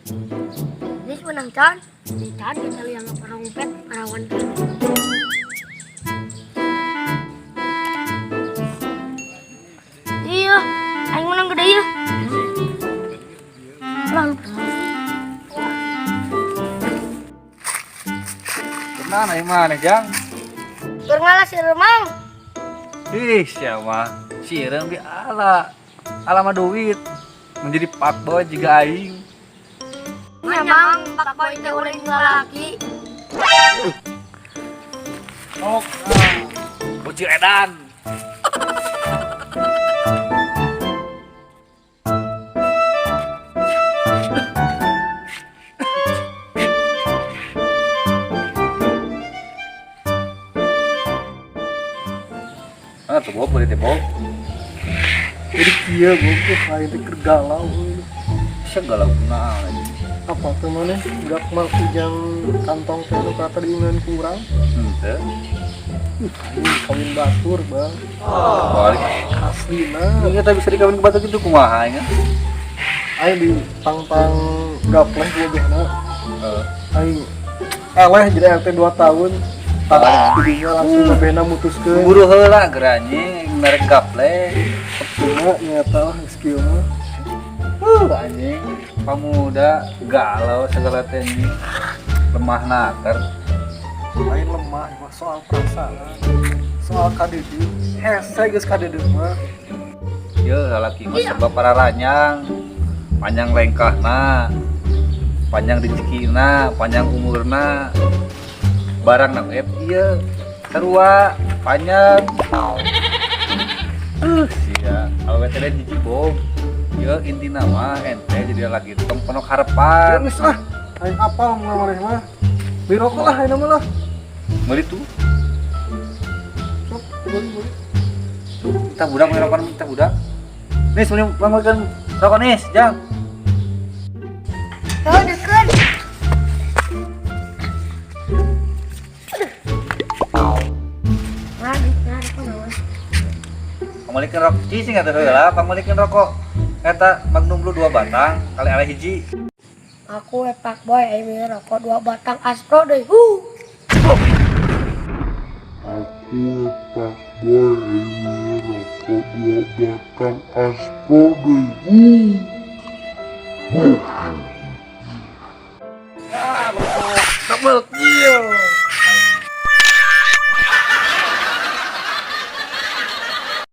Ini menang Chan. Chan kita lihat para umpet, para wanita. Iya, aing menang gede ya. Lalu. Kenapa nih mana Jang? Berngalah si Remang. Ih siapa? Si Ireng di ala mah duit menjadi pak boy juga aing. Memang pak boy teh ulah laki. Oh, bocil edan. Ah, tuh Bob, boleh teh Bob. Jadi kia gue lain teh keur galau. Bisa galau kunaon lagi. Apa tuh mana? Gak mal yang kantong teh nu kata diunan kurang. Henteu. Aing kawin batur, Bang. Balik. Aslina. Ini kita bisa dikawin ke batu gitu kumaha nya. Aing di tang-tang gapleh bodohna. Aing eleh jadi RT 2 tahun. Tak didinya langsung bebena mutuskeun. Buru heula geranye merek gaple. Cuma nyata lah skill mah. Anjing, pemuda galau segala ini lemah naker. Aing lemah mah soal perasaan. Soal kadede. Hese geus kadede mah. Ye lalaki mah serba para ranjang. Panjang lengkahna, panjang rezekina, panjang umurna. Barang na web ieu sarua panjang. Sia, awewe teh hiji Bob. Ye intina mah ente jadi lagi tong penuh harapan. Geus lah. Aing apal ngamareh mah. Beli rokok lah ayeuna mah lah. Meuli tuh. Sok, beli. Kita budak ngerokan kita budak. Nis mending panggilkan rokok nis, Jang. Oh, deket. Pamulikeun rokok cicing atuh heula, pamulikeun rokok. Eta Magnum Blue 2 batang kali ale hiji. Aku pak boy, aing beli rokok 2 batang Astro deh. Aku Pak Boy ini rokok 2 batang Astro deh. Double kill.